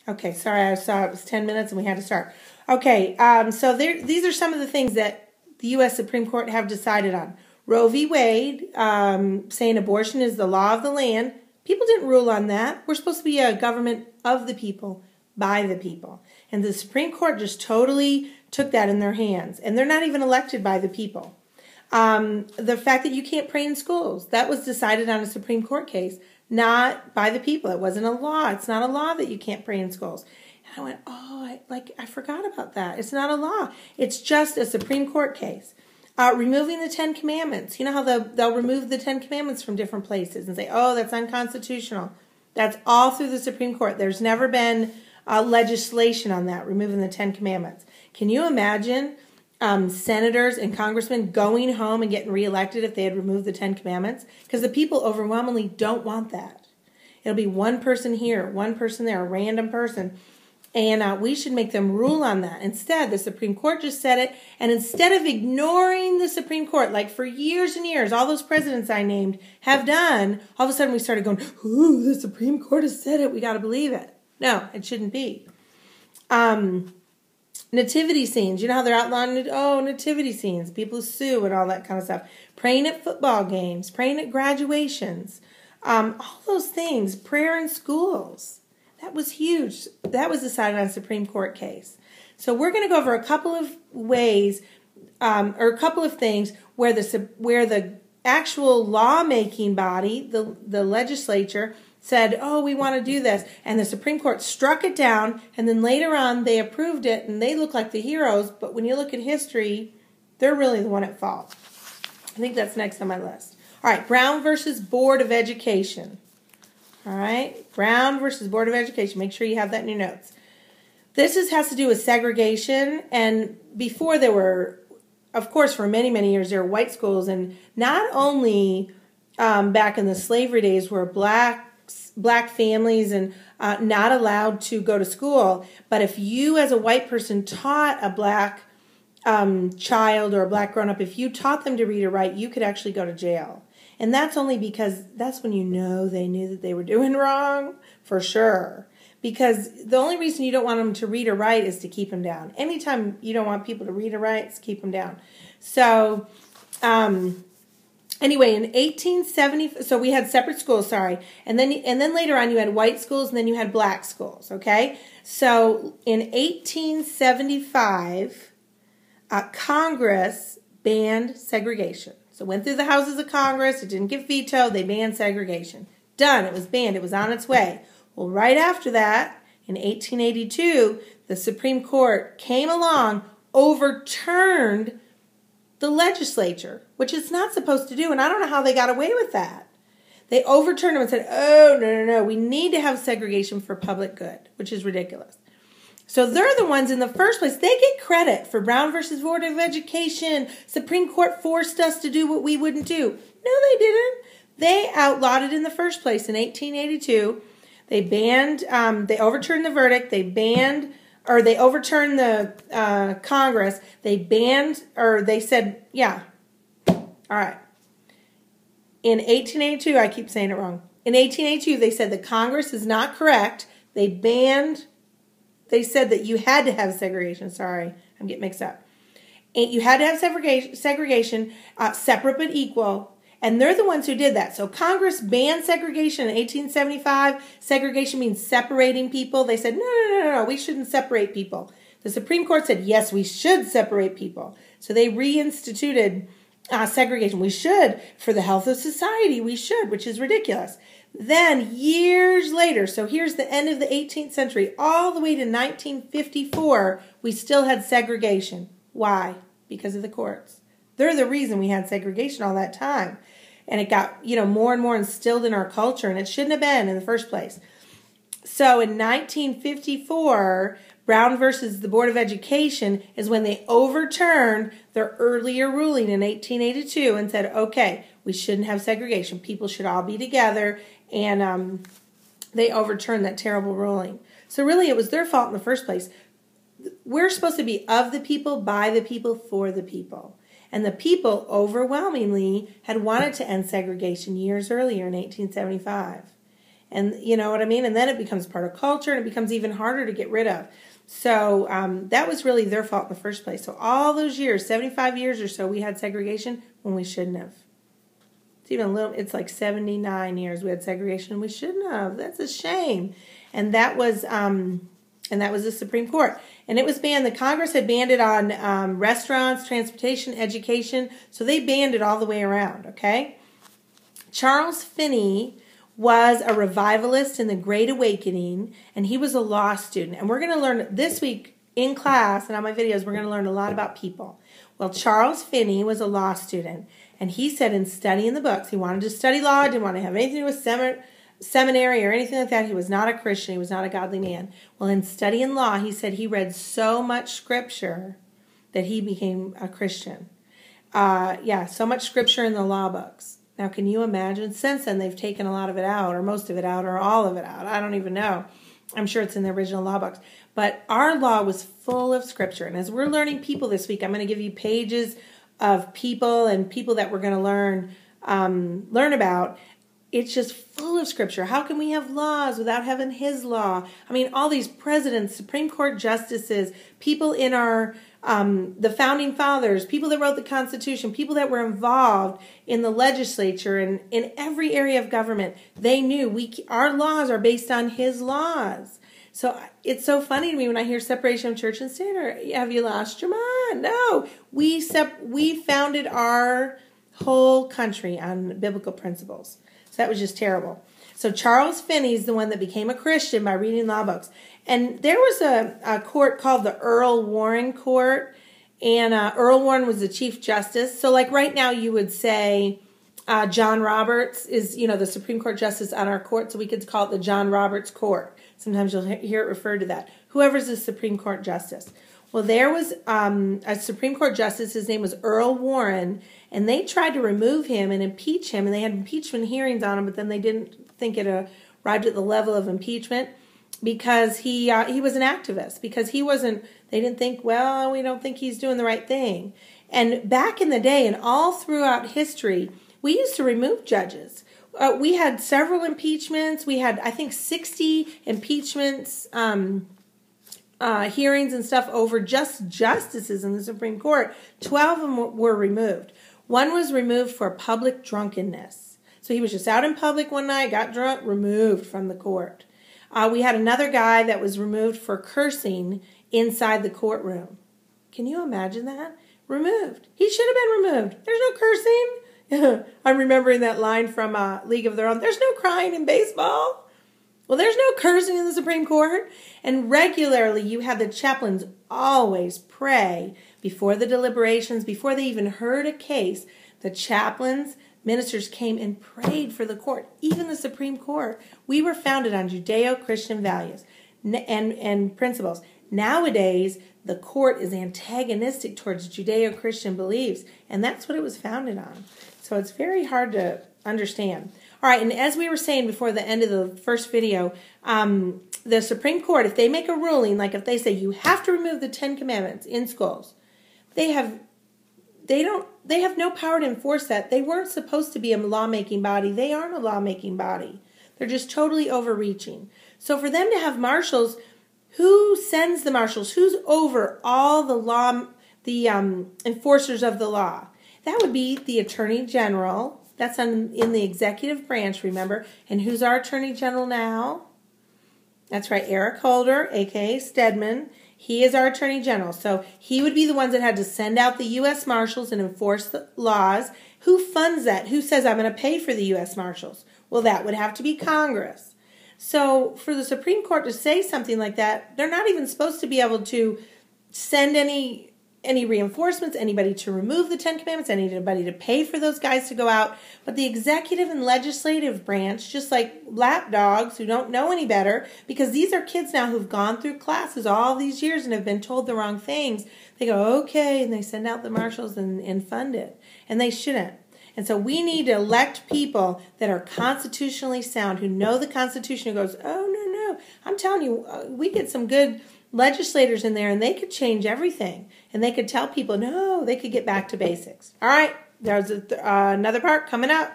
Okay, sorry, I saw it was 10 minutes and we had to start. Okay, so these are some of the things that the U.S. Supreme Court have decided on. Roe v. Wade, saying abortion is the law of the land. People didn't rule on that. We're supposed to be a government of the people, by the people. And the Supreme Court just totally took that in their hands. And they're not even elected by the people. The fact that you can't pray in schools, that was decided on a Supreme Court case, not by the people. It wasn't a law. It's not a law that you can't pray in schools. And I went, I forgot about that. It's not a law. It's just a Supreme Court case. Removing the Ten Commandments. You know how they'll remove the Ten Commandments from different places and say, oh, that's unconstitutional. That's all through the Supreme Court. There's never been legislation on that, removing the Ten Commandments. Can you imagine senators and congressmen going home and getting reelected if they had removed the Ten Commandments? Because the people overwhelmingly don't want that. It'll be one person here, one person there, a random person. And we should make them rule on that. Instead, the Supreme Court just said it. And instead of ignoring the Supreme Court, like for years and years, all those presidents I named have done, all of a sudden we started going, ooh, the Supreme Court has said it. We got to believe it. No, it shouldn't be. Nativity scenes. You know how they're outlawing nativity scenes. People sue and all that kind of stuff. Praying at football games. Praying at graduations. All those things. Prayer in schools. That was huge. That was decided on a Supreme Court case. So we're going to go over a couple of ways, or a couple of things where the actual lawmaking body, the legislature, said, oh, we want to do this. And the Supreme Court struck it down, and then later on they approved it, and they look like the heroes. But when you look at history, they're really the one at fault. I think that's next on my list. All right, Brown versus Board of Education. All right, Brown versus Board of Education. Make sure you have that in your notes. This has to do with segregation. And before there were, of course, for many, many years, there were white schools. And not only back in the slavery days were black families and not allowed to go to school, but if you as a white person taught a black child or a black grown-up, if you taught them to read or write, you could actually go to jail. And that's only because that's when they knew that they were doing wrong, for sure. Because the only reason you don't want them to read or write is to keep them down. Anytime you don't want people to read or write, it's keep them down. So, anyway, in 1870, so we had separate schools, and then later on you had white schools and then you had black schools, okay? So in 1875, Congress banned segregation. So it went through the houses of Congress. It didn't get vetoed. They banned segregation. Done. It was banned. It was on its way. Well, right after that, in 1882, the Supreme Court came along, overturned the legislature, which it's not supposed to do, and I don't know how they got away with that. They overturned them and said, oh, no, we need to have segregation for public good, which is ridiculous. So they're the ones in the first place. They get credit for Brown versus Board of Education. Supreme Court forced us to do what we wouldn't do. No, they didn't. They outlawed it in the first place in 1882. They banned, they overturned the verdict. They overturned the Congress. They banned, or they said, yeah. All right. In 1882, I keep saying it wrong. In 1882, they said the Congress is not correct. They said that you had to have segregation. Sorry, I'm getting mixed up. You had to have segregation, separate but equal. And they're the ones who did that. So Congress banned segregation in 1875. Segregation means separating people. They said, no, we shouldn't separate people. The Supreme Court said, yes, we should separate people. So they reinstituted segregation. We should. For the health of society, we should, which is ridiculous. Then, years later, so here's the end of the 18th century, all the way to 1954, we still had segregation. Why? Because of the courts. They're the reason we had segregation all that time. And it got, more and more instilled in our culture, and it shouldn't have been in the first place. So in 1954, Brown versus the Board of Education is when they overturned their earlier ruling in 1882 and said, okay, we shouldn't have segregation. People should all be together. And they overturned that terrible ruling. So really it was their fault in the first place. We're supposed to be of the people, by the people, for the people. And the people overwhelmingly had wanted to end segregation years earlier in 1875. And you know what I mean? And then it becomes part of culture, and it becomes even harder to get rid of. So that was really their fault in the first place. So all those years, 75 years or so, we had segregation when we shouldn't have. It's even a little, it's like 79 years we had segregation and we shouldn't have. That's a shame. And that was the Supreme Court. And it was banned. The Congress had banned it on restaurants, transportation, education. So they banned it all the way around, okay? Charles Finney was a revivalist in the Great Awakening, and he was a law student. And we're going to learn this week in class and on my videos, we're going to learn a lot about people. Well, Charles Finney was a law student, and he said in studying the books, he wanted to study law, didn't want to have anything to do with seminary or anything like that. He was not a Christian. He was not a godly man. Well, in studying law, he said he read so much scripture that he became a Christian. So much scripture in the law books. Now, can you imagine? Since then, they've taken a lot of it out, or most of it out, or all of it out. I don't even know. I'm sure it's in the original law books. But our law was full of scripture. And as we're learning people this week, I'm going to give you pages of people and people that we're going to learn about. It's just full of scripture. How can we have laws without having his law? I mean, all these presidents, Supreme Court justices, people in our the founding fathers, people that wrote the Constitution, people that were involved in the legislature and in every area of government, they knew our laws are based on his laws. So it's so funny to me when I hear separation of church and state, or have you lost your mind? No, we founded our whole country on biblical principles. So that was just terrible. So Charles Finney is the one that became a Christian by reading law books. And there was a court called the Earl Warren Court, and Earl Warren was the Chief Justice. So like right now you would say John Roberts is, the Supreme Court Justice on our court, so we could call it the John Roberts Court. Sometimes you'll hear it referred to that. Whoever's the Supreme Court Justice. Well, there was a Supreme Court Justice, his name was Earl Warren, and they tried to remove him and impeach him, and they had impeachment hearings on him, but then they didn't think it arrived at the level of impeachment because he was an activist, because they didn't think, well, we don't think he's doing the right thing. And back in the day and all throughout history, we used to remove judges. We had several impeachments. We had, I think, 60 impeachments, hearings and stuff over just justices in the Supreme Court. 12 of them were removed. One was removed for public drunkenness. So he was just out in public one night, got drunk, removed from the court. We had another guy that was removed for cursing inside the courtroom. Can you imagine that? Removed. He should have been removed. There's no cursing. I'm remembering that line from League of Their Own. There's no crying in baseball. Well, there's no cursing in the Supreme Court. And regularly you had the chaplains always pray before the deliberations, before they even heard a case. The chaplains, ministers came and prayed for the court, even the Supreme Court. We were founded on Judeo-Christian values and principles. Nowadays, the court is antagonistic towards Judeo-Christian beliefs, and that's what it was founded on. So it's very hard to understand. All right, and as we were saying before the end of the first video, the Supreme Court, if they make a ruling, like if they say you have to remove the 10 Commandments in schools, they have no power to enforce that. They weren't supposed to be a lawmaking body. They aren't a lawmaking body. They're just totally overreaching. So for them to have marshals, who sends the marshals? Who's over all the law, the enforcers of the law? That would be the Attorney General. That's in the executive branch, remember? And who's our Attorney General now? That's right, Eric Holder, a.k.a. Stedman. He is our Attorney General. So he would be the ones that had to send out the U.S. Marshals and enforce the laws. Who funds that? Who says, I'm going to pay for the U.S. Marshals? Well, that would have to be Congress. So for the Supreme Court to say something like that, they're not even supposed to be able to send any reinforcements, anybody to remove the 10 Commandments, anybody to pay for those guys to go out. But the executive and legislative branch, just like lapdogs who don't know any better, because these are kids now who've gone through classes all these years and have been told the wrong things, they go, okay, and they send out the marshals and fund it. And they shouldn't. And so we need to elect people that are constitutionally sound, who know the Constitution, who goes, oh, no. I'm telling you, we get some good legislators in there and they could change everything. And they could tell people, no, they could get back to basics. All right, there's another part coming up.